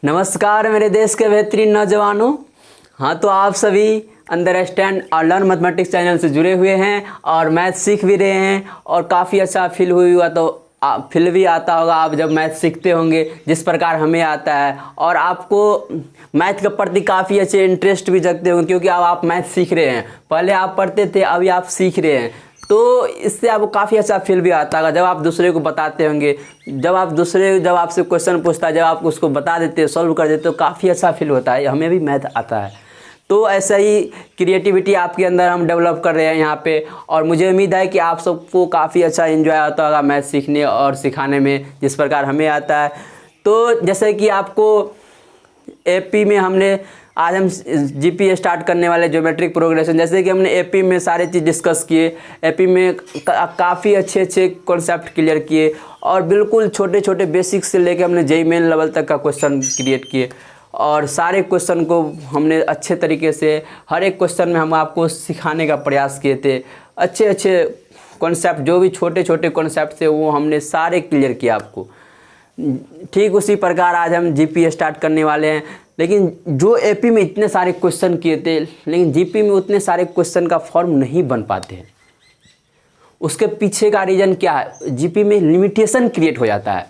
नमस्कार मेरे देश के बेहतरीन नौजवानों। हाँ, तो आप सभी अंडरस्टैंड और लर्न मैथमेटिक्स चैनल से जुड़े हुए हैं और मैथ सीख भी रहे हैं और काफ़ी अच्छा फील हुआ तो फील भी आता होगा आप जब मैथ सीखते होंगे जिस प्रकार हमें आता है, और आपको मैथ के प्रति काफ़ी अच्छे इंटरेस्ट भी जगते होंगे क्योंकि अब आप मैथ सीख रहे हैं। पहले आप पढ़ते थे, अभी आप सीख रहे हैं, तो इससे आपको काफ़ी अच्छा फील भी आता होगा जब आप दूसरे को बताते होंगे। जब आपसे क्वेश्चन पूछता है, जब आप उसको बता देते, सॉल्व कर देते, तो काफ़ी अच्छा फील होता है। हमें भी मैथ आता है, तो ऐसा ही क्रिएटिविटी आपके अंदर हम डेवलप कर रहे हैं यहाँ पे, और मुझे उम्मीद है कि आप सबको काफ़ी अच्छा एंजॉय आता होगा मैथ सीखने और सिखाने में जिस प्रकार हमें आता है। तो जैसे कि आपको एपी में आज हम जीपी स्टार्ट करने वाले ज्योमेट्रिक प्रोग्रेशन, जैसे कि हमने एपी में सारे चीज़ डिस्कस किए। एपी में काफ़ी अच्छे कॉन्सेप्ट क्लियर किए और बिल्कुल छोटे छोटे बेसिक्स से लेकर हमने जेईई मेन लेवल तक का क्वेश्चन क्रिएट किए, और सारे क्वेश्चन को हमने अच्छे तरीके से हर एक क्वेश्चन में हम आपको सिखाने का प्रयास किए थे। अच्छे कॉन्सेप्ट, जो भी छोटे छोटे कॉन्सेप्ट थे वो हमने सारे क्लियर किए आपको। ठीक उसी प्रकार आज हम जीपी स्टार्ट करने वाले हैं, लेकिन जो एपी में इतने सारे क्वेश्चन किए थे, लेकिन जीपी में उतने सारे क्वेश्चन का फॉर्म नहीं बन पाते हैं। उसके पीछे का रीज़न क्या है? जीपी में लिमिटेशन क्रिएट हो जाता है।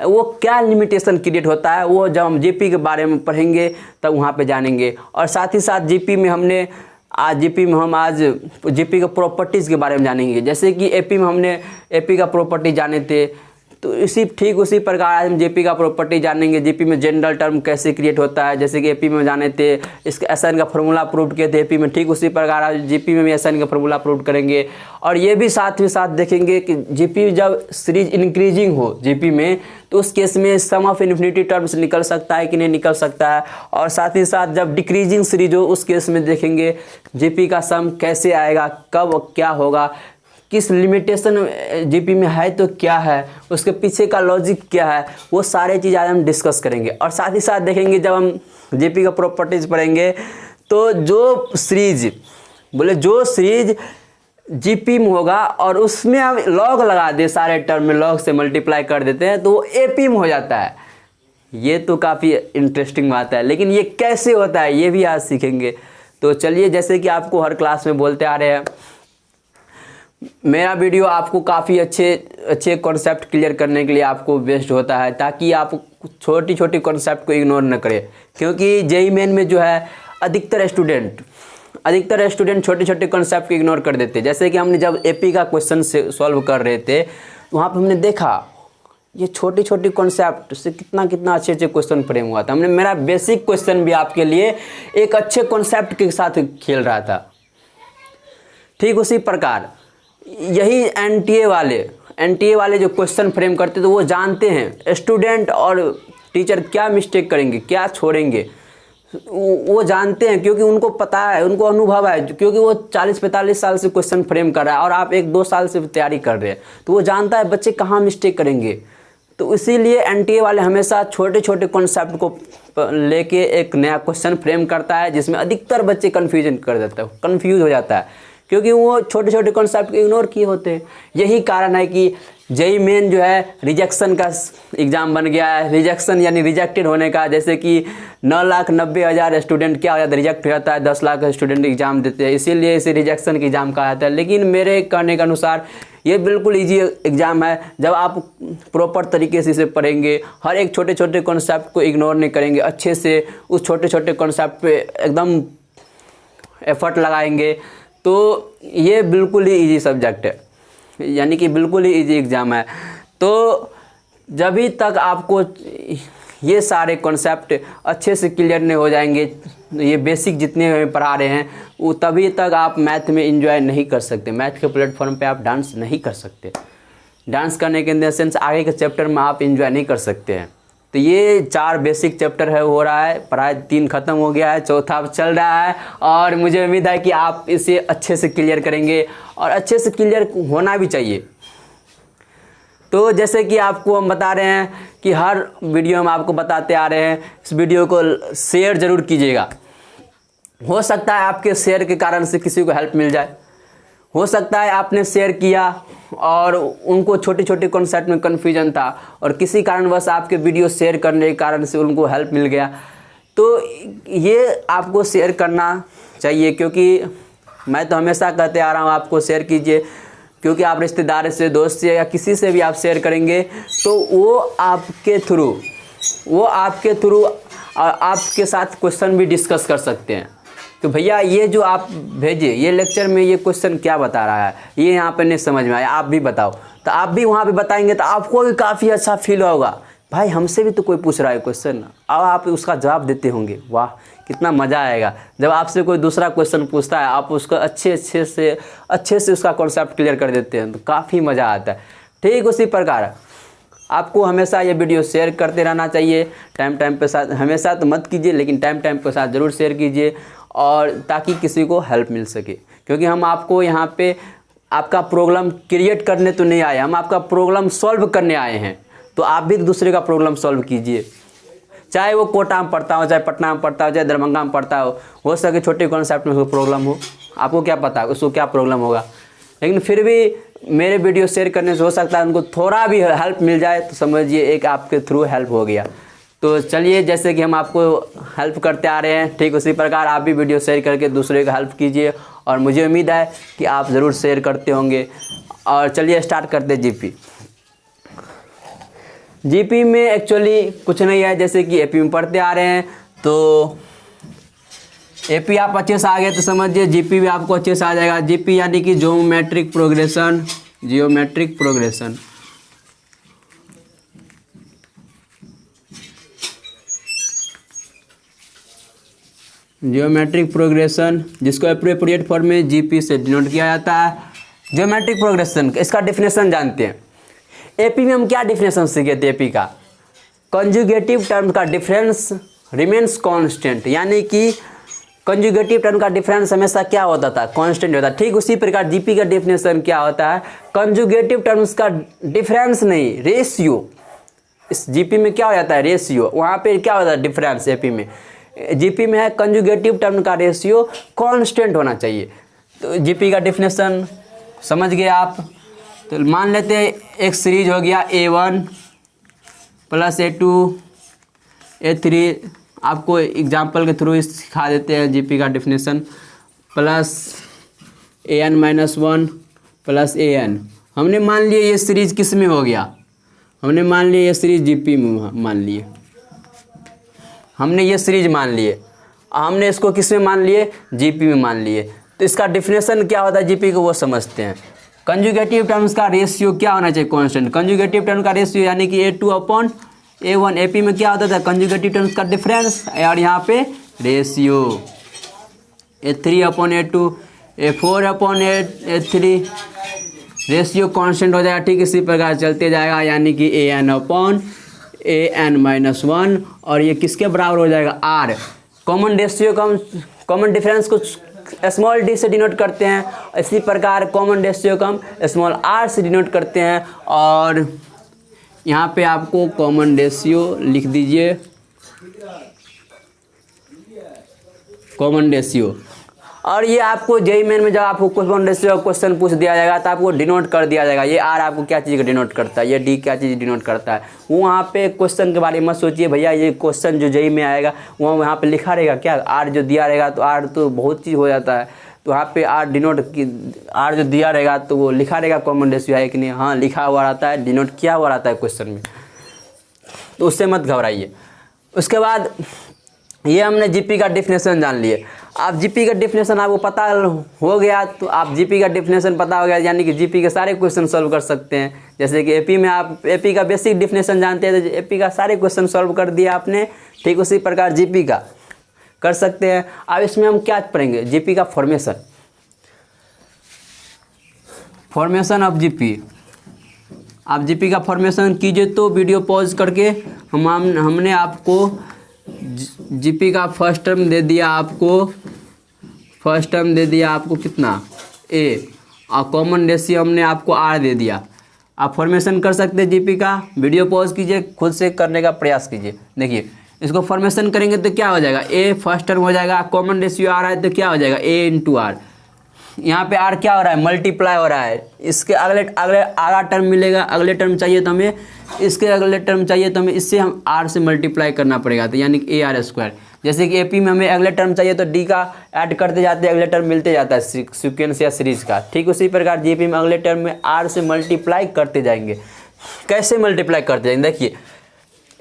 वो क्या लिमिटेशन क्रिएट होता है वो जब हम जीपी के बारे में पढ़ेंगे तब वहाँ पे जानेंगे। और साथ ही साथ जीपी में आज जीपी के प्रॉपर्टीज़ के बारे में जानेंगे। जैसे कि एपी में हमने एपी का प्रॉपर्टी जाने थे, तो ठीक उसी प्रकार आज हम जीपी का प्रॉपर्टी जानेंगे। जीपी में जनरल टर्म कैसे क्रिएट होता है, जैसे कि एपी में जाने थे, इसके एसएन का फॉर्मूला प्रूव किए थे एपी में, ठीक उसी प्रकार आज जीपी में भी एसएन का फॉर्मूला प्रूव करेंगे। और ये भी साथ ही साथ देखेंगे कि जीपी जब सीरीज इंक्रीजिंग हो जीपी में, तो उस केस में सम ऑफ इन्फिनिटी टर्म्स निकल सकता है कि नहीं निकल सकता है। और साथ ही साथ जब डिक्रीजिंग सीरीज हो उस केस में देखेंगे जीपी का सम कैसे आएगा, कब क्या होगा, किस लिमिटेशन जीपी में है तो क्या है, उसके पीछे का लॉजिक क्या है, वो सारे चीज़ आज हम डिस्कस करेंगे। और साथ ही साथ देखेंगे जब हम जीपी का प्रॉपर्टीज पढ़ेंगे तो जो सीरीज जीपी में होगा और उसमें हम लॉग लगा दे, सारे टर्म में लॉग से मल्टीप्लाई कर देते हैं तो वो एपी में हो जाता है। ये तो काफ़ी इंटरेस्टिंग बात है, लेकिन ये कैसे होता है ये भी आज सीखेंगे। तो चलिए, जैसे कि आपको हर क्लास में बोलते आ रहे हैं, मेरा वीडियो आपको काफ़ी अच्छे कॉन्सेप्ट क्लियर करने के लिए आपको बेस्ट होता है, ताकि आप छोटी छोटी कॉन्सेप्ट को इग्नोर न करें। क्योंकि जेईई मेन में जो है अधिकतर स्टूडेंट छोटे छोटे कॉन्सेप्ट को इग्नोर कर देते हैं। जैसे कि हमने जब एपी का क्वेश्चन से सॉल्व कर रहे थे, वहाँ पर हमने देखा ये छोटी छोटी कॉन्सेप्ट से कितना अच्छे क्वेश्चन फ्रेम हुआ था। मेरा बेसिक क्वेश्चन भी आपके लिए एक अच्छे कॉन्सेप्ट के साथ खेल रहा था। ठीक उसी प्रकार यही एनटीए वाले जो क्वेश्चन फ्रेम करते तो वो जानते हैं स्टूडेंट और टीचर क्या मिस्टेक करेंगे, क्या छोड़ेंगे, वो जानते हैं क्योंकि उनको पता है, उनको अनुभव है, क्योंकि वो 40-45 साल से क्वेश्चन फ्रेम कर रहा है और आप 1-2 साल से तैयारी कर रहे हैं, तो वो जानता है बच्चे कहाँ मिस्टेक करेंगे। तो इसीलिए एनटीए वाले हमेशा छोटे छोटे कॉन्सेप्ट को लेके एक नया क्वेश्चन फ्रेम करता है, जिसमें अधिकतर बच्चे कंफ्यूज हो जाता है क्योंकि वो छोटे छोटे कॉन्सेप्ट को इग्नोर किए होते हैं। यही कारण है कि जेईई मेन जो है रिजेक्शन का एग्ज़ाम बन गया है। रिजेक्शन यानी रिजेक्टेड होने का, जैसे कि 9,90,000 स्टूडेंट क्या हो जाता है, रिजेक्ट हो जाता है, 10 लाख स्टूडेंट एग्ज़ाम देते हैं, इसीलिए इसे रिजेक्शन का एग्ज़ाम कहा जाता है। लेकिन मेरे कहने के अनुसार ये बिल्कुल ईजी एग्ज़ाम है जब आप प्रॉपर तरीके से इसे पढ़ेंगे, हर एक छोटे छोटे कॉन्सेप्ट को इग्नोर नहीं करेंगे, अच्छे से उस छोटे छोटे कॉन्सेप्ट पे एकदम एफर्ट लगाएंगे, तो ये बिल्कुल ही इजी सब्जेक्ट है, यानी कि बिल्कुल ही इजी एग्ज़ाम है। तो जब भी तक आपको ये सारे कॉन्सेप्ट अच्छे से क्लियर नहीं हो जाएंगे, ये बेसिक जितने हमें पढ़ा रहे हैं, वो तभी तक आप मैथ में एंजॉय नहीं कर सकते। मैथ के प्लेटफॉर्म पे आप डांस नहीं कर सकते। डांस करने के इन सेंस आगे के चैप्टर में आप एंजॉय नहीं कर सकते हैं। तो ये 4 बेसिक चैप्टर हो रहा है, पढ़ाई 3 खत्म हो गया है, 4था अब चल रहा है, और मुझे उम्मीद है कि आप इसे अच्छे से क्लियर करेंगे और अच्छे से क्लियर होना भी चाहिए। तो जैसे कि आपको हम बता रहे हैं कि हर वीडियो में आपको बताते आ रहे हैं, इस वीडियो को शेयर ज़रूर कीजिएगा। हो सकता है आपके शेयर के कारण से किसी को हेल्प मिल जाए, हो सकता है आपने शेयर किया और उनको छोटे छोटे कॉन्सेप्ट में कन्फ्यूजन था और किसी कारणवश आपके वीडियो शेयर करने के कारण से उनको हेल्प मिल गया। तो ये आपको शेयर करना चाहिए, क्योंकि मैं तो हमेशा कहते आ रहा हूँ आपको शेयर कीजिए, क्योंकि आप रिश्तेदार से, दोस्त से या किसी से भी आप शेयर करेंगे तो वो आपके थ्रू आपके साथ क्वेश्चन भी डिस्कस कर सकते हैं। तो भैया ये जो आप भेजे ये लेक्चर में ये क्वेश्चन क्या बता रहा है, ये यहाँ पे नहीं समझ में आया, आप भी बताओ। तो आप भी वहाँ पे बताएंगे तो आपको भी काफ़ी अच्छा फील होगा, भाई हमसे भी तो कोई पूछ रहा है क्वेश्चन, अब आप उसका जवाब देते होंगे, वाह कितना मज़ा आएगा। जब आपसे कोई दूसरा क्वेश्चन पूछता है आप उसको अच्छे से उसका कॉन्सेप्ट क्लियर कर देते हैं, तो काफ़ी मज़ा आता है। ठीक उसी प्रकार आपको हमेशा ये वीडियो शेयर करते रहना चाहिए, टाइम पे साथ, हमेशा तो मत कीजिए लेकिन टाइम पे साथ ज़रूर शेयर कीजिए, और ताकि किसी को हेल्प मिल सके। क्योंकि हम आपको यहाँ पे आपका प्रॉब्लम क्रिएट करने तो नहीं आए, हम आपका प्रॉब्लम सॉल्व करने आए हैं। तो आप भी दूसरे का प्रॉब्लम सॉल्व कीजिए, चाहे वो कोटा में पढ़ता हो, चाहे पटना में पढ़ता हो, चाहे दरभंगा में पढ़ता हो सके छोटे कॉन्सेप्ट में उसको प्रॉब्लम हो, आपको क्या पता है उसको क्या प्रॉब्लम होगा। लेकिन फिर भी मेरे वीडियो शेयर करने से हो सकता है उनको थोड़ा भी हेल्प मिल जाए, तो समझिए एक आपके थ्रू हेल्प हो गया। तो चलिए, जैसे कि हम आपको हेल्प करते आ रहे हैं, ठीक उसी प्रकार आप भी वीडियो शेयर करके दूसरे को हेल्प कीजिए, और मुझे उम्मीद है कि आप ज़रूर शेयर करते होंगे। और चलिए स्टार्ट करते जीपी में एक्चुअली कुछ नहीं है, जैसे कि एपी में पढ़ते आ रहे हैं, तो एपी आप अच्छे से आ गए तो समझिए जीपी भी आपको अच्छे से आ जाएगा। जीपी यानी कि जियोमेट्रिक प्रोग्रेशन, जियोमेट्रिक प्रोग्रेशन जिसको एप्रोप्रिएट फॉर्म में जीपी से डिनोट किया जाता है। जियोमेट्रिक प्रोग्रेशन इसका डिफिनेशन जानते हैं। एपी में हम क्या डिफिनेशन सीखे थे एपी का, कंजुगेटिव टर्म का डिफरेंस रिमेन्स कांस्टेंट, यानी कि कंजुगेटिव टर्म का डिफरेंस हमेशा क्या होता था, कांस्टेंट होता है। ठीक उसी प्रकार जीपी का डिफिनेशन क्या होता है, कंजुगेटिव टर्म्स का डिफरेंस नहीं, रेशियो। इस जीपी में क्या हो जाता है, रेशियो, वहाँ पे क्या होता है डिफरेंस। एपी में, जीपी में है कंजुगेटिव टर्म का रेशियो कांस्टेंट होना चाहिए। तो जीपी का डिफिनेशन समझ गए आप। तो मान लेते हैं एक सीरीज हो गया A1 + A2 A3, आपको एग्जाम्पल के थ्रू सिखा देते हैं जीपी का डिफिनेशन, प्लस an-1 + an। हमने मान लिए ये सीरीज किस में हो गया, हमने मान लिया ये सीरीज जीपी में मान लिए, हमने ये सीरीज मान लिए, हमने इसको किस में मान लिए, जीपी में मान लिए। तो इसका डिफिनेशन क्या होता है जीपी को वो समझते हैं। कंजुगेटिव टर्म्स का रेशियो क्या होना चाहिए, कांस्टेंट। कंजुगेटिव टर्म का रेशियो यानी कि A2/A1। एपी में क्या होता था, कंजुगेटिव टर्म्स का डिफरेंस, और यहाँ पे ratio A3/A2, A4/A3, ratio constant हो जाएगा। ठीक इसी प्रकार चलते जाएगा, यानी कि an/an-1, और ये किसके बराबर हो जाएगा, r। कॉमन रेशियो का कॉमन डिफरेंस को स्मॉल डी से डिनोट करते हैं, इसी प्रकार कॉमन रेशियो को हम स्मॉल r से डिनोट करते हैं। और यहाँ पे आपको कॉमन रेशियो लिख दीजिए, कॉमन रेशियो। और ये आपको जेईई मेन में जब आपको कॉमन रेशियो क्वेश्चन पूछ दिया जाएगा तो आपको डिनोट कर दिया जाएगा, ये आर आपको क्या चीज़ का डिनोट करता है, ये डी क्या चीज़ डिनोट करता है। वो वहाँ पे क्वेश्चन के बारे में मत सोचिए भैया, ये क्वेश्चन जो जेईई में आएगा वहाँ पे लिखा रहेगा क्या, आर जो दिया रहेगा, तो आर तो बहुत चीज़ हो जाता है, तो वहाँ पे आर डिनोट की, आर जो दिया रहेगा तो वो लिखा रहेगा कॉमन रेशियो है कि नहीं, हाँ लिखा हुआ रहता है, डिनोट किया हुआ रहता है क्वेश्चन में, तो उससे मत घबराइए। उसके बाद ये हमने जीपी का डिफिनेशन जान लिए। आप जीपी का डिफिनेशन आपको पता हो गया, तो आप जीपी का डिफिनेशन पता हो गया, यानी कि जीपी के सारे क्वेश्चन सॉल्व कर सकते हैं। जैसे कि एपी में आप एपी का बेसिक डिफिनेशन जानते हैं, तो एपी का सारे क्वेश्चन सॉल्व कर दिया आपने। ठीक उसी प्रकार जीपी का कर सकते हैं। अब इसमें हम क्या पढ़ेंगे, जीपी का फॉर्मेशन, फॉर्मेशन ऑफ जीपी। आप जीपी का फॉर्मेशन कीजिए, तो वीडियो पॉज करके हमने आपको जीपी का फर्स्ट टर्म दे दिया, आपको फर्स्ट टर्म दे दिया आपको कितना, ए, और कॉमन रेशियो हमने आपको आर दे दिया। आप फॉर्मेशन कर सकते हैं जीपी का, वीडियो पॉज कीजिए, खुद से करने का प्रयास कीजिए। देखिए इसको फॉर्मेशन करेंगे तो क्या हो जाएगा, ए फर्स्ट टर्म हो जाएगा, कॉमन रेशियो आ रहा है तो क्या हो जाएगा, A × R। यहाँ पे आर क्या हो रहा है, मल्टीप्लाई हो रहा है। इसके अगले अगले आगा टर्म मिलेगा, अगले टर्म चाहिए तो हमें इसके अगले टर्म चाहिए तो हमें इससे हम आर से मल्टीप्लाई करना पड़ेगा, तो यानी कि AR²। जैसे कि AP में हमें अगले टर्म चाहिए तो D का ऐड करते जाते हैं, अगले टर्म मिलते जाता है सीक्वेंस या सीरीज का। ठीक उसी प्रकार GP में अगले टर्म में R से मल्टीप्लाई करते जाएंगे। कैसे मल्टीप्लाई करते जाएंगे, देखिए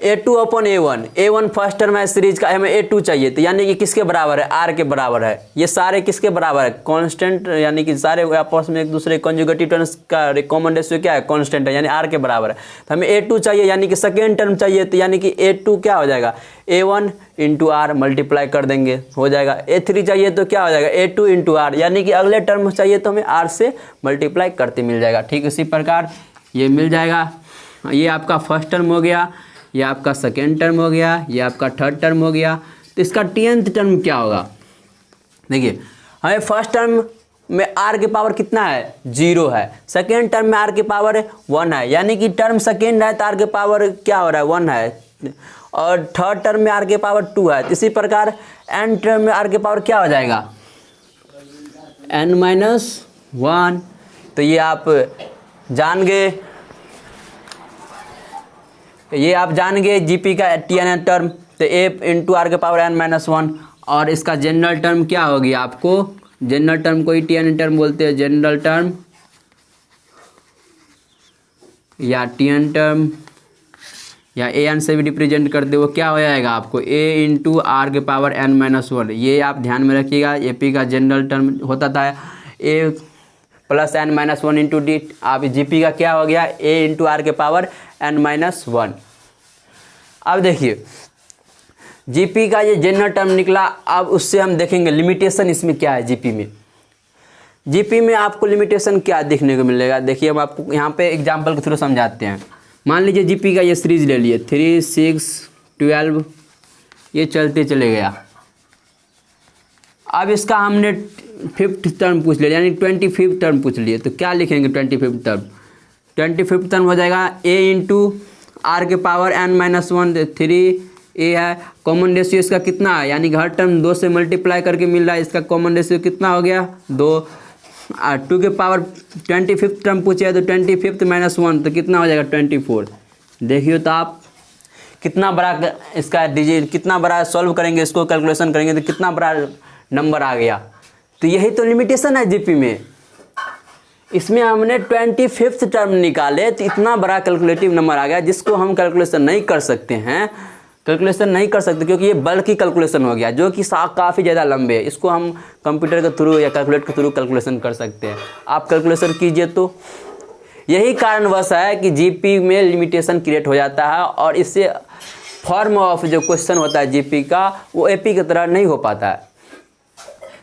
A2/A1 फर्स्ट टर्म है सीरीज का, हमें A2 चाहिए, तो यानी कि किसके बराबर है, R के बराबर है। ये सारे किसके बराबर है, कांस्टेंट, यानी कि सारे आपस में एक दूसरे कॉन्जुगेटिव टर्म्स का कॉमन रेशियो क्या है, कांस्टेंट है, यानी R के बराबर है। तो हमें A2 चाहिए, यानी कि सेकेंड टर्म चाहिए, तो यानी कि A2 क्या हो जाएगा, A1 × R मल्टीप्लाई कर देंगे, हो जाएगा। A3 चाहिए तो क्या हो जाएगा, A2 × R, यानी कि अगले टर्म चाहिए तो हमें R से मल्टीप्लाई करते मिल जाएगा। ठीक इसी प्रकार ये मिल जाएगा। ये आपका फर्स्ट टर्म हो गया, ये आपका सेकेंड टर्म हो गया, ये आपका थर्ड टर्म हो गया। तो इसका 10th टर्म क्या होगा, देखिए हमें फर्स्ट टर्म में R के पावर कितना है, 0 है। सेकेंड टर्म में R के पावर 1 है, यानी कि टर्म सेकेंड है तो R के पावर क्या हो रहा है, 1 है। और थर्ड टर्म में R के पावर 2 है। इसी प्रकार एंड टर्म में R के पावर क्या हो जाएगा, n-1। तो ये आप जान गए, ये आप जान गए GP का TN टर्म, तो A × R के पावर n-1। और इसका जनरल टर्म क्या हो गया, आपको जनरल टर्म को ही TN टर्म बोलते हैं, जनरल टर्म या TN टर्म या AN से भी रिप्रेजेंट कर दे, वो क्या हो जाएगा आपको A × R के पावर n-1। ये आप ध्यान में रखिएगा, AP का जनरल टर्म होता था A + n-1 × D। आप GP का क्या हो गया, A × R के पावर n-1। अब देखिए GP का ये जनरल टर्म निकला। अब उससे हम देखेंगे लिमिटेशन इसमें क्या है। GP में आपको लिमिटेशन क्या देखने को मिलेगा, देखिए हम आपको यहाँ पे एग्जांपल के थ्रू समझाते हैं। मान लीजिए GP का ये सीरीज ले लिए 3, 6, 12, ये चलते चले गया। अब इसका हमने 5th टर्म पूछ लिया, यानी 25th टर्म पूछ लिए, तो क्या लिखेंगे 25th टर्म, 25th टर्म हो जाएगा A × R के पावर n-1, 3A है। कॉमन रेशियो इसका कितना है, यानी कि हर टर्म 2 से मल्टीप्लाई करके मिल रहा है, इसका कॉमन रेशियो कितना हो गया, 2। 2 के पावर 25th टर्म पूछे तो 25th - 1 तो कितना हो जाएगा, 24। देखिए तो आप कितना बड़ा इसका डिजिट, कितना बड़ा सॉल्व करेंगे, इसको कैलकुलेशन करेंगे तो कितना बड़ा नंबर आ गया। तो यही तो लिमिटेशन है GP में। इसमें हमने 25th टर्म निकाले तो इतना बड़ा कैलकुलेटिव नंबर आ गया, जिसको हम कैलकुलेशन नहीं कर सकते हैं, क्योंकि ये बल्क की कैलकुलेशन हो गया, जो कि काफ़ी ज़्यादा लंबे है। इसको हम कंप्यूटर के थ्रू या कैलकुलेटर के थ्रू कैलकुलेशन कर सकते हैं। आप कैलकुलेशन कीजिए। तो यही कारणवश है कि GP में लिमिटेशन क्रिएट हो जाता है, और इससे फॉर्म ऑफ जो क्वेश्चन होता है GP का, वो AP की तरह नहीं हो पाता है।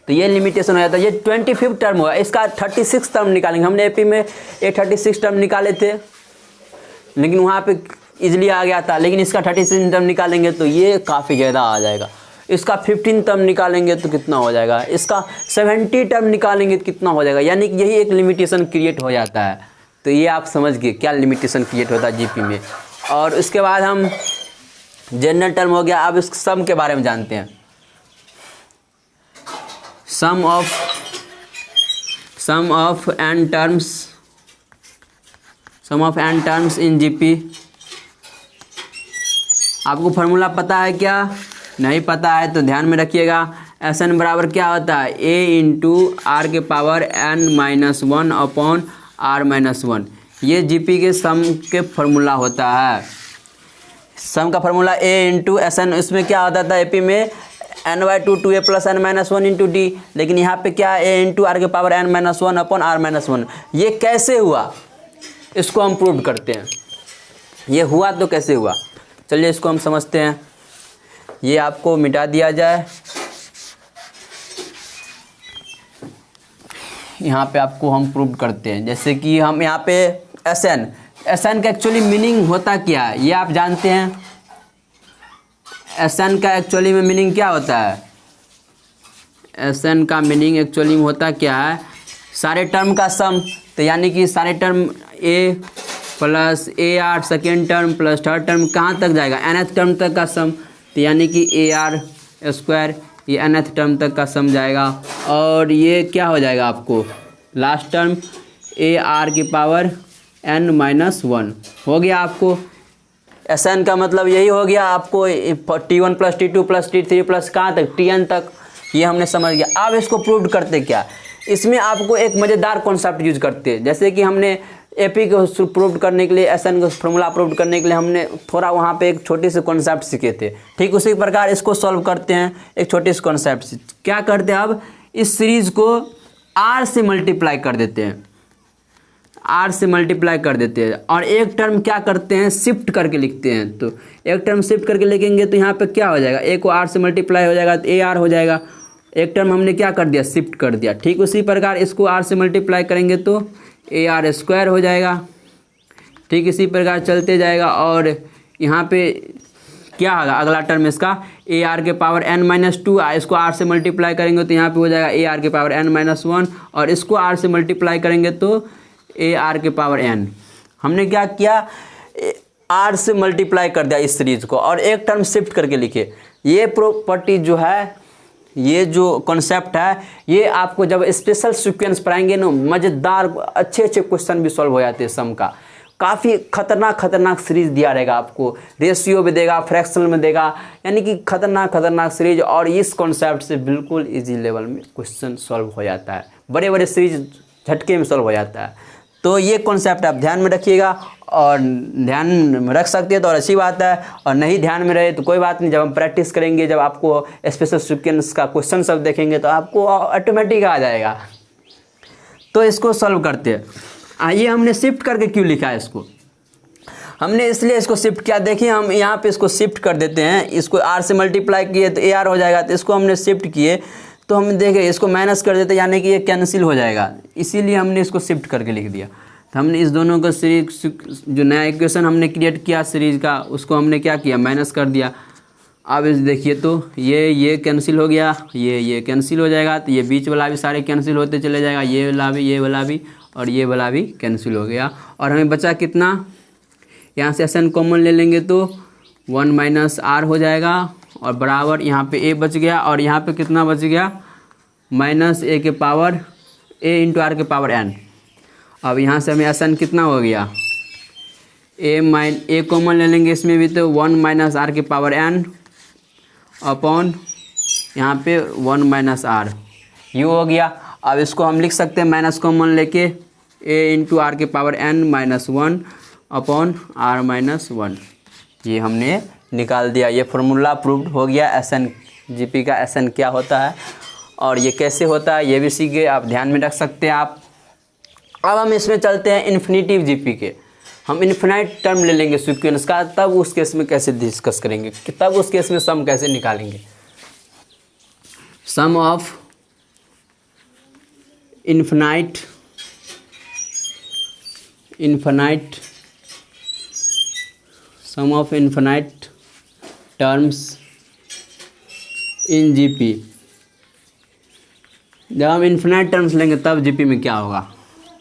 तो ये लिमिटेशन हो जाता है। ये 25th टर्म हुआ, इसका 36 टर्म निकालेंगे। हमने AP में 36 टर्म निकाले थे, लेकिन वहाँ पे इजीली आ गया था, लेकिन इसका 36 टर्म निकालेंगे तो ये काफ़ी ज़्यादा आ जाएगा। इसका 15 टर्म निकालेंगे तो कितना हो जाएगा, इसका 70 टर्म निकालेंगे तो कितना हो जाएगा, यानी कि यही एक लिमिटेशन क्रिएट हो जाता है। तो ये आप समझ गए क्या लिमिटेशन क्रिएट होता है GP में। और उसके बाद हम जनरल टर्म हो गया। अब इस सम के बारे में जानते हैं। Sum of n terms in GP। आपको फार्मूला पता है क्या, नहीं पता है तो ध्यान में रखिएगा। Sn बराबर क्या होता है, A × R के पावर n-1 / R-1। ये GP के सम के फार्मूला होता है। सम का फार्मूला A × Sn, इसमें क्या होता था AP में n/2 2A + n-1 × D, लेकिन यहाँ पे क्या है A × R के पावर n-1 / R-1। ये कैसे हुआ, इसको हम प्रूव करते हैं। ये हुआ तो कैसे हुआ, चलिए इसको हम समझते हैं। ये आपको मिटा दिया जाए। यहाँ पे आपको हम प्रूव करते हैं। जैसे कि हम यहाँ पे Sn का एक्चुअली मीनिंग होता क्या है, ये आप जानते हैं। Sn का एक्चुअली में मीनिंग क्या होता है, Sn का मीनिंग एक्चुअली में होता क्या है, सारे टर्म का सम। तो यानी कि सारे term A + AR second term plus third term कहाँ तक जाएगा, nth टर्म तक का सम। तो यानी कि AR² ये nth टर्म तक का सम जाएगा और ये क्या हो जाएगा आपको लास्ट टर्म ar⁻n-1 हो गया आपको। Sn का मतलब यही हो गया आपको t1 + t2 + t3 प्लस कहाँ तक tn तक, ये हमने समझ गया। अब इसको प्रूव करते क्या, इसमें आपको एक मज़ेदार कॉन्सेप्ट यूज करते हैं। जैसे कि हमने एपी को प्रूव करने के लिए Sn को फॉर्मूला प्रूव करने के लिए हमने थोड़ा वहाँ पे एक छोटी सी कॉन्सेप्ट सीखे थे, ठीक उसी प्रकार इसको सॉल्व करते हैं एक छोटी सी कॉन्सेप्ट से। क्या करते हैं, अब इस सीरीज़ को r से मल्टीप्लाई कर देते हैं, r से मल्टीप्लाई कर देते हैं और एक टर्म क्या करते हैं शिफ्ट करके लिखते हैं। तो एक टर्म शिफ्ट करके लिखेंगे तो यहाँ पे क्या हो जाएगा, a को r से मल्टीप्लाई हो जाएगा तो ar हो जाएगा। एक टर्म हमने क्या कर दिया शिफ्ट कर दिया। ठीक उसी प्रकार इसको r से मल्टीप्लाई करेंगे तो ar² हो जाएगा। ठीक इसी प्रकार चलते जाएगा और यहाँ पे क्या होगा अगला टर्म इसका ar⁻n-2, इसको r से मल्टीप्लाई करेंगे तो यहाँ पे हो जाएगा ar⁻n-1 और इसको r से मल्टीप्लाई करेंगे तो ar⁻n। हमने क्या किया r से मल्टीप्लाई कर दिया इस सीरीज को और एक टर्म शिफ्ट करके लिखे। ये प्रॉपर्टी जो है, ये जो कॉन्सेप्ट है, ये आपको जब स्पेशल सीक्वेंस पढ़ाएंगे ना मज़ेदार अच्छे अच्छे क्वेश्चन भी सॉल्व हो जाते हैं सम का। काफ़ी खतरनाक सीरीज दिया रहेगा आपको, रेशियो भी देगा, फ्रैक्शन में देगा, यानी कि खतरनाक सीरीज। और इस कॉन्सेप्ट से बिल्कुल इजी लेवल में क्वेश्चन सॉल्व हो जाता है, बड़े सीरीज झटके में सॉल्व हो जाता है। तो ये कॉन्सेप्ट आप ध्यान में रखिएगा और ध्यान में रख सकते हैं तो और अच्छी बात है, और नहीं ध्यान में रहे तो कोई बात नहीं। जब हम प्रैक्टिस करेंगे, जब आपको स्पेशल सीक्वेंस का क्वेश्चन सब देखेंगे तो आपको ऑटोमेटिक आ जाएगा। तो इसको सॉल्व करते हैं। आइए, हमने शिफ्ट करके क्यों लिखा है इसको, हमने इसलिए इसको शिफ्ट किया। देखिए हम यहाँ पे इसको शिफ्ट कर देते हैं, इसको r से मल्टीप्लाई किए तो ar हो जाएगा, तो इसको हमने शिफ्ट किए तो हम देखें इसको माइनस कर देते यानी कि ये कैंसिल हो जाएगा, इसीलिए हमने इसको शिफ्ट करके लिख दिया। तो हमने इस दोनों का सीरीज जो नया इक्वेशन हमने क्रिएट किया सीरीज का, उसको हमने क्या किया माइनस कर दिया। अब इस देखिए तो ये कैंसिल हो गया, ये कैंसिल हो जाएगा, तो ये बीच वाला भी सारे कैंसिल होते चले जाएगा, ये वाला भी और ये वाला भी कैंसिल हो गया। और हमें बचा कितना, यहाँ से Sn कॉमन ले लेंगे तो 1 - r हो जाएगा और बराबर यहाँ पे a बच गया और यहाँ पे कितना बच गया -a के पावर a × r⁻n। अब यहाँ से हमें Sn कितना हो गया, a कॉमन ले लेंगे इसमें भी तो 1 - r⁻n अपॉन यहाँ पे 1 - r यू हो गया। अब इसको हम लिख सकते हैं माइनस कॉमन लेके a × r⁻n-1 अपॉन r-1, ये हमने निकाल दिया। ये फार्मूला प्रूव्ड हो गया। Sn जीपी का Sn क्या होता है और ये कैसे होता है ये भी सीख गए, आप ध्यान में रख सकते हैं आप। अब हम इसमें चलते हैं इन्फिनिटिव जीपी के। हम इन्फिनाइट टर्म ले लेंगे सीक्वेंस का, तब उस केस में कैसे डिस्कस करेंगे कि तब उस केस में सम कैसे निकालेंगे। Sum of infinite sum of infinite terms in GP. जब हम इन्फिनाइट टर्म्स लेंगे तब जीपी में क्या होगा,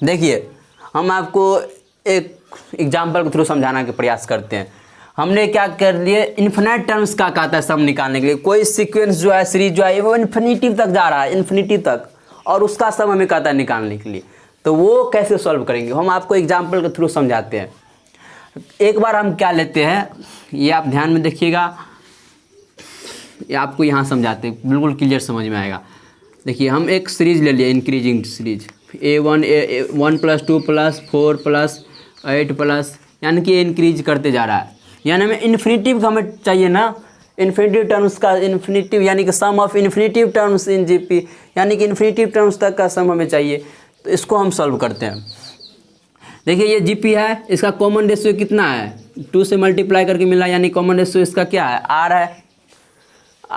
देखिए हम आपको एक एग्जाम्पल के थ्रू समझाने का प्रयास करते हैं। हमने क्या कर लिए, इन्फिनाइट टर्म्स का कहता है सम निकालने के लिए। कोई सीक्वेंस जो है, सीरीज जो है वो इन्फिनिटी तक जा रहा है, इन्फिनिटी तक, और उसका सम हमें कहता है निकालने के लिए। तो वो कैसे सॉल्व करेंगे, हम आपको एग्जाम्पल के थ्रू समझाते हैं। एक बार हम क्या लेते हैं, ये आप ध्यान में देखिएगा, ये आपको यहाँ समझाते हैं, बिल्कुल क्लियर समझ में आएगा। देखिए हम एक सीरीज ले लिए, इंक्रीजिंग सीरीज a1 + 2 + 4 + 8 प्लस, यानी कि इंक्रीज करते जा रहा है। यानी हमें इन्फिनिटिव का हमें चाहिए ना, इन्फिनिटिव टर्म्स का इन्फिनिटिव, यानी कि sum of infinitive terms in GP, यानी कि इन्फिनिटिव टर्म्स तक का सम हमें चाहिए। तो इसको हम सॉल्व करते हैं। देखिए ये जीपी है, इसका कॉमन रेशियो कितना है, 2 से मल्टीप्लाई करके मिला, यानी कॉमन रेशियो इसका क्या है, r है।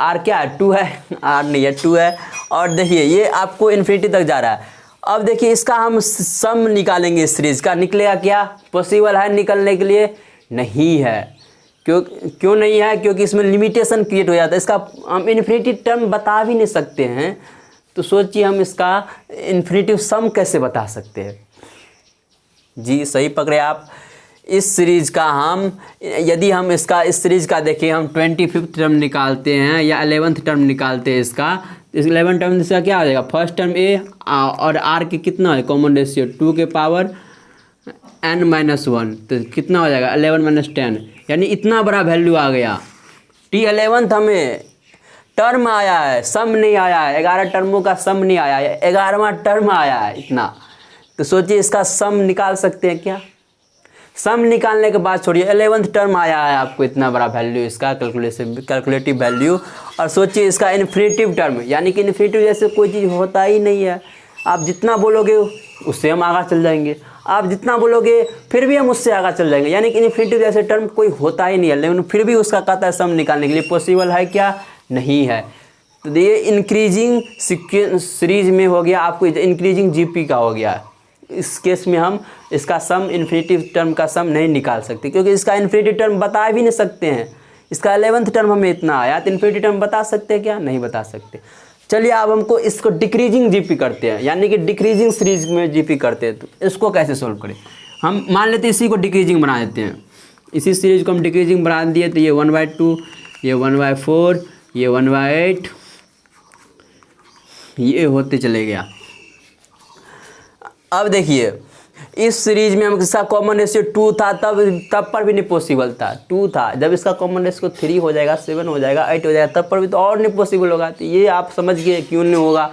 r क्या है, 2 है, r नहीं है 2 है। और देखिए ये आपको इन्फिनिटी तक जा रहा है। अब देखिए इसका हम सम निकालेंगे, इस सीरीज का निकलेगा क्या, पॉसिबल है निकलने के लिए, नहीं है। क्यों नहीं है, क्योंकि इसमें लिमिटेशन क्रिएट हो जाता है। इसका हम इन्फिनिटी टर्म बता भी नहीं सकते हैं, तो सोचिए हम इसका इन्फिनिटिव सम कैसे बता सकते हैं। जी सही पकड़े आप। इस सीरीज का हम यदि हम इसका इस सीरीज का देखें, हम 25th टर्म निकालते हैं या 11th टर्म निकालते हैं इसका, इस 11 टर्म इसका क्या हो जाएगा, फर्स्ट टर्म ए और आर के कितना है कॉमन रेशियो 2 के पावर n-1, तो कितना हो जाएगा 11 - 10, यानी इतना बड़ा वैल्यू आ गया। T11th हमें टर्म आया है, सम नहीं आया है, 11 टर्मों का सम नहीं आया है, 11वां टर्म आया है इतना। तो सोचिए इसका सम निकाल सकते हैं क्या? सम निकालने के बाद छोड़िए, 11th टर्म आया है आपको इतना बड़ा वैल्यू इसका कैलकुलेटिव वैल्यू। और सोचिए इसका इन्फिनिटिव टर्म, यानी कि इन्फिनिटिव जैसे कोई चीज़ होता ही नहीं है। आप जितना बोलोगे उससे हम आगे चल जाएंगे, आप जितना बोलोगे फिर भी हम उससे आगे चल जाएंगे, यानी कि इन्फिनिटिव जैसे टर्म कोई होता ही नहीं है, लेकिन फिर भी उसका कहता है सम निकालने के लिए पॉसिबल है क्या? नहीं है। तो ये इंक्रीजिंग सीरीज में हो गया, आपको इंक्रीजिंग जीपी का हो गया। इस केस में हम इसका सम इन्फिनिटिव टर्म का सम नहीं निकाल सकते, क्योंकि इसका इन्फिनिटिव टर्म बता भी नहीं सकते हैं। इसका 11th टर्म हमें इतना आया, तो इन्फिनिटिव टर्म बता सकते हैं क्या? नहीं बता सकते। चलिए अब हमको इसको डिक्रीजिंग जीपी करते हैं, यानी कि डिक्रीजिंग सीरीज में जीपी करते हैं। तो इसको कैसे सोल्व करें? हम मान लेते हैं इसी को डिक्रीजिंग बना देते हैं, इसी सीरीज को हम डिक्रीजिंग बना दिए, तो ये 1/2, ये 1/4, ये 1/8, ये होते चले गया। अब देखिए इस सीरीज में हम इसका कॉमन रेशियो 2 था, तब पर भी नहीं पॉसिबल था, 2 था। जब इसका कॉमन रेशियो 3 हो जाएगा, 7 हो जाएगा, 8 हो जाएगा, तब पर भी तो और नहीं पॉसिबल होगा। तो ये आप समझ गए क्यों नहीं होगा।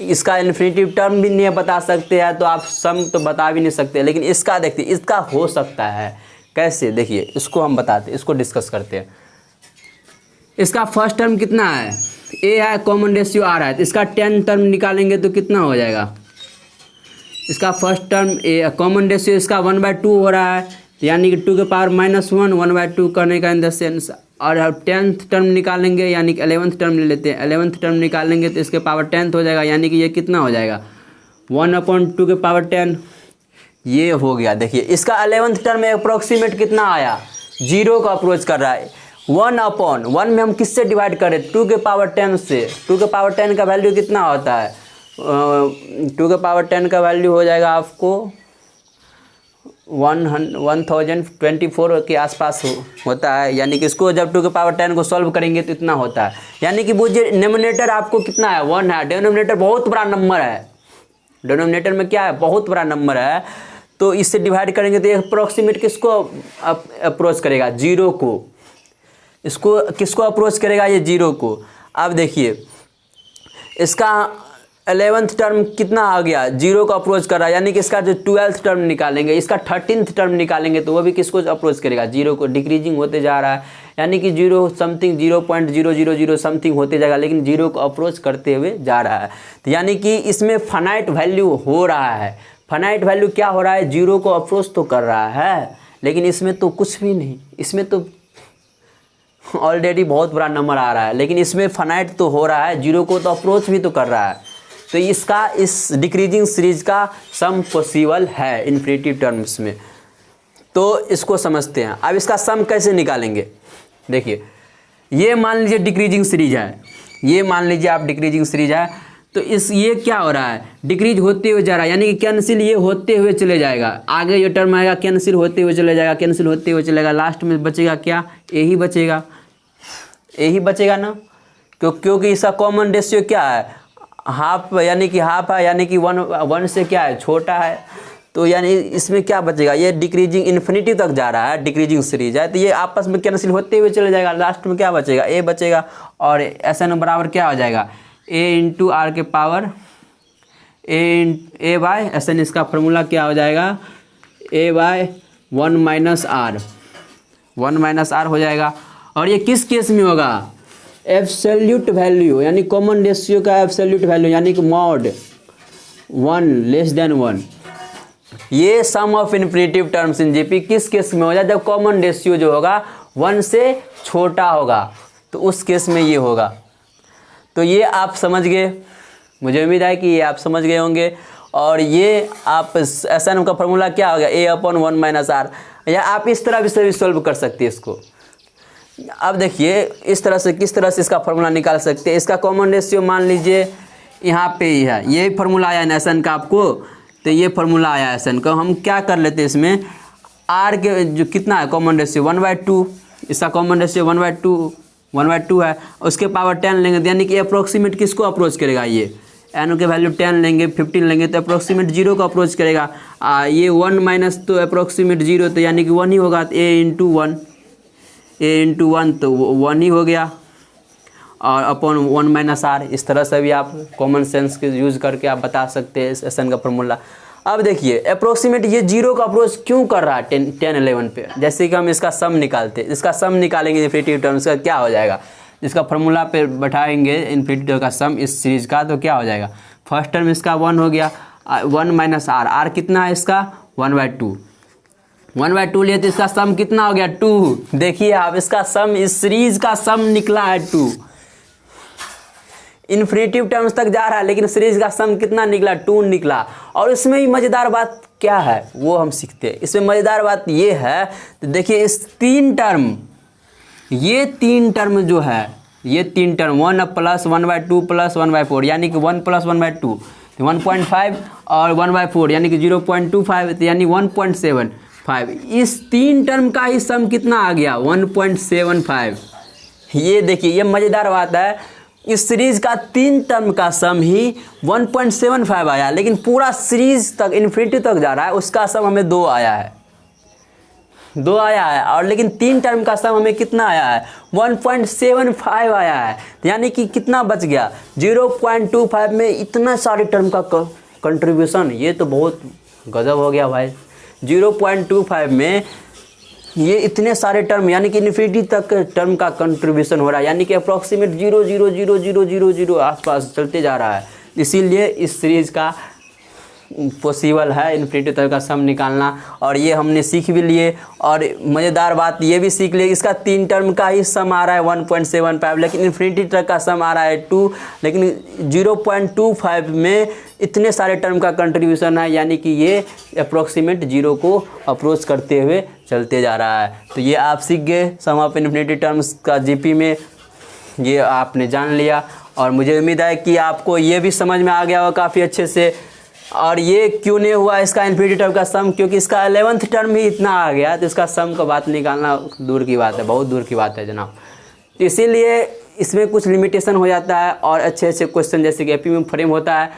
इसका इन्फिनिटिव टर्म भी नहीं बता सकते हैं, तो आप सम तो बता भी नहीं सकते। लेकिन इसका देखिए, इसका हो सकता है कैसे, देखिए इसको हम बताते हैं, इसको डिस्कस करते हैं। इसका फर्स्ट टर्म कितना है, ए है, कॉमन रेशियो आ रहा है, तो इसका 10 टर्म निकालेंगे तो कितना हो जाएगा? इसका फर्स्ट टर्म ए, कॉमन रेशियो इसका 1/2 हो रहा है, यानी कि 2 के पावर -1, 1/2 करने का इन द सेंस। और 10th टर्म निकालेंगे, यानी कि 11th टर्म ले लेते हैं, 11th टर्म निकालेंगे तो इसके पावर 10th हो जाएगा, यानी कि ये कितना हो जाएगा 1/2 के पावर 10, ये हो गया। देखिए इसका 11th टर्म में अप्रोक्सीमेट कितना आया, 0 का अप्रोच कर रहा है। 1/1 में हम किससे डिवाइड करें, 2 के पावर 10 से। 2 के पावर 10 का वैल्यू कितना होता है, 2 के पावर 10 का वैल्यू हो जाएगा आपको 1024 के आसपास होता है, यानी कि इसको जब 2 के पावर 10 को सॉल्व करेंगे तो इतना होता है। यानी कि वो डिनोमिनेटर आपको कितना है, 1 है, डिनोमिनेटर बहुत बड़ा नंबर है, डिनोमिनेटर में क्या है, बहुत बड़ा नंबर है। तो इससे डिवाइड करेंगे तो अप्रोक्सीमेट किसको अप्रोच करेगा, 0 को। इसको किसको अप्रोच करेगा, ये 0 को। अब देखिए इसका 11th टर्म कितना आ गया, 0 को अप्रोच कर रहा है, यानी कि इसका जो 12th टर्म निकालेंगे, इसका 13th टर्म निकालेंगे तो वो भी किसको अप्रोच करेगा, 0 को। डिक्रीजिंग होते जा रहा है, यानी कि 0 समथिंग 0.000 समथिंग होते जाएगा, लेकिन 0 को अप्रोच करते हुए जा रहा है। तो यानी कि इसमें फाइनाइट वैल्यू हो रहा है। फाइनाइट वैल्यू क्या हो रहा है, 0 को अप्रोच तो कर रहा है, लेकिन इसमें तो कुछ भी नहीं, इसमें तो ऑलरेडी बहुत बड़ा नंबर आ रहा है, लेकिन इसमें फाइनाइट तो हो रहा है, 0 को तो अप्रोच भी तो कर रहा है। तो इसका इस डिक्रीजिंग सीरीज का सम पॉसिबल है इन्फिनिटिव टर्म्स में। तो इसको समझते हैं। अब इसका सम कैसे निकालेंगे, देखिए ये मान लीजिए डिक्रीजिंग सीरीज है, ये मान लीजिए आप डिक्रीजिंग सीरीज है, तो ये क्या हो रहा है, डिक्रीज होते हुए जा रहा है, यानी कि कैंसिल ये होते हुए चले जाएगा, आगे ये टर्म आएगा कैंसिल होते हुए चले जाएगा, कैंसिल होते हुए चलेगा, लास्ट में बचेगा क्या, यही बचेगा, यही बचेगा ना, क्योंकि इसका कॉमन रेशियो क्या है, हाफ, यानी कि हाफ है, यानी कि 1 से क्या है, छोटा है। तो यानी इसमें क्या बचेगा, ये डिक्रीजिंग इन्फिनिटी तक जा रहा है, डिक्रीजिंग सीरीज है, तो ये आपस में कैंसिल होते हुए चले जाएगा, लास्ट में क्या बचेगा, ए बचेगा। और SN बराबर क्या हो जाएगा, a × r के पावर a बाय SN। इसका फॉर्मूला क्या हो जाएगा, a बाय 1 - r हो जाएगा। और ये किस केस में होगा, एब्सोल्यूट वैल्यू, यानी कॉमन रेशियो का एब्सोल्यूट वैल्यू, यानी कि मॉड 1 < 1। ये sum of infinitive terms in GP किस केस में हो जाए, जब कॉमन रेशियो जो होगा 1 से छोटा होगा, तो उस केस में ये होगा। तो ये आप समझ गए, मुझे उम्मीद है कि ये आप समझ गए होंगे। और ये आप SN का फॉर्मूला क्या होगा, a/1 - r, या आप इस तरह भी सॉल्व कर सकते हैं इसको। अब देखिए इस तरह से किस तरह से इसका फॉर्मूला निकाल सकते हैं। इसका कॉमन रेशियो मान लीजिए यहाँ पे ही है, ये फॉर्मूला आया ना SN का आपको, तो ये फॉर्मूला आया SN का। हम क्या कर लेते हैं इसमें, आर के जो कितना है कॉमन रेशियो 1/2, इसका कॉमन रेशियो 1/2 है, उसके पावर 10 लेंगे तो यानी कि अप्रोक्सीमेट किसको अप्रोच करेगा, ये एन के वैल्यू 10 लेंगे 15 लेंगे तो अप्रोक्सीमेट 0 को अप्रोच करेगा। ये 1 माइनस तो अप्रोक्सीमेट 0 तो यानी कि 1 ही होगा, तो ए इंटू 1 तो 1 ही हो गया, और अपॉन 1 माइनस आर। इस तरह से भी आप कॉमन सेंस के यूज़ करके आप बता सकते हैं इस एसन का फॉर्मूला। अब देखिए अप्रोक्सीमेट ये 0 का अप्रोच क्यों कर रहा है 10 11 पे, जैसे कि हम इसका सम निकालते हैं, इसका सम निकालेंगे इन्फिनिटी टर्म्स का क्या हो जाएगा, इसका फार्मूला पे बैठाएंगे इन्फिनिटी टर्म का सम इस सीरीज का, तो क्या हो जाएगा, फर्स्ट टर्म इसका 1 हो गया, 1 माइनस आर, आर कितना है इसका 1/2 लिए तो इसका सम कितना हो गया 2। देखिए आप इसका सम, इस सीरीज का सम निकला है 2, इन्फिनिटिव टर्म्स तक जा रहा है लेकिन सीरीज का सम कितना निकला 2 निकला। और इसमें ही मज़ेदार बात क्या है वो हम सीखते हैं। इसमें मज़ेदार बात ये है, तो देखिए इस ये तीन टर्म जो है, ये तीन टर्म 1 प्लस 1/2 प्लस 1/4 यानी कि 1 प्लस 1/2 तो 1.5 और 1/4 यानी कि 0.25 तो यानी 1.75। इस तीन टर्म का ही सम कितना आ गया 1.75। ये देखिए ये मज़ेदार बात है, इस सीरीज का तीन टर्म का सम ही 1.75 आया, लेकिन पूरा सीरीज तक इन्फिनिटी तक जा रहा है उसका सम हमें 2 आया है, और लेकिन तीन टर्म का सम हमें कितना आया है 1.75 आया है। यानी कि कितना बच गया 0.25 में इतना सारे टर्म का कंट्रीब्यूशन, ये तो बहुत गजब हो गया भाई। 0.25 में ये इतने सारे टर्म यानी कि इन्फिनिटी तक टर्म का कंट्रीब्यूशन हो रहा है, यानी कि अप्रॉक्सीमेट 0.00000 आसपास चलते जा रहा है। इसीलिए इस सीरीज का पॉसिबल है इन्फिनिटी तक का सम निकालना, और ये हमने सीख भी लिए। और मज़ेदार बात ये भी सीख लिए, इसका तीन टर्म का ही सम आ रहा है 1.75, लेकिन इन्फिनिटी तक का सम आ रहा है 2, लेकिन 0.25 में इतने सारे टर्म का कंट्रीब्यूशन है, यानी कि ये अप्रोक्सीमेट 0 को अप्रोच करते हुए चलते जा रहा है। तो ये आप सीख गए सम ऑफ इन्फिनिटी टर्म्स का जीपी में, ये आपने जान लिया, और मुझे उम्मीद है कि आपको ये भी समझ में आ गया होगा काफ़ी अच्छे से। और ये क्यों नहीं हुआ इसका इन्फिनिटी टर्म का सम, क्योंकि इसका 11th टर्म ही इतना आ गया, तो इसका सम का बात निकालना दूर की बात है, बहुत दूर की बात है जनाब। तो इसीलिए इसमें कुछ लिमिटेशन हो जाता है, और अच्छे अच्छे क्वेश्चन जैसे कि एपी में फ्रेम होता है,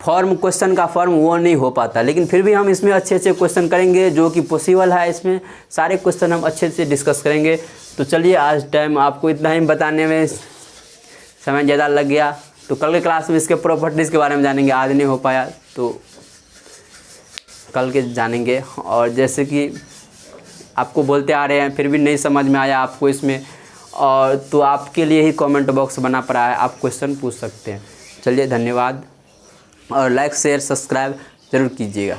फॉर्म क्वेश्चन का फॉर्म वो नहीं हो पाता, लेकिन फिर भी हम इसमें अच्छे अच्छे क्वेश्चन करेंगे जो कि पॉसिबल है। इसमें सारे क्वेश्चन हम अच्छे से डिस्कस करेंगे। तो चलिए आज टाइम आपको इतना ही बताने में समय ज़्यादा लग गया, तो कल के क्लास में इसके प्रॉपर्टीज़ के बारे में जानेंगे, आज नहीं हो पाया तो कल के जानेंगे। और जैसे कि आपको बोलते आ रहे हैं फिर भी नहीं समझ में आया आपको इसमें, और तो आपके लिए ही कमेंट बॉक्स बना पड़ा है, आप क्वेश्चन पूछ सकते हैं। चलिए धन्यवाद, और लाइक शेयर सब्सक्राइब ज़रूर कीजिएगा।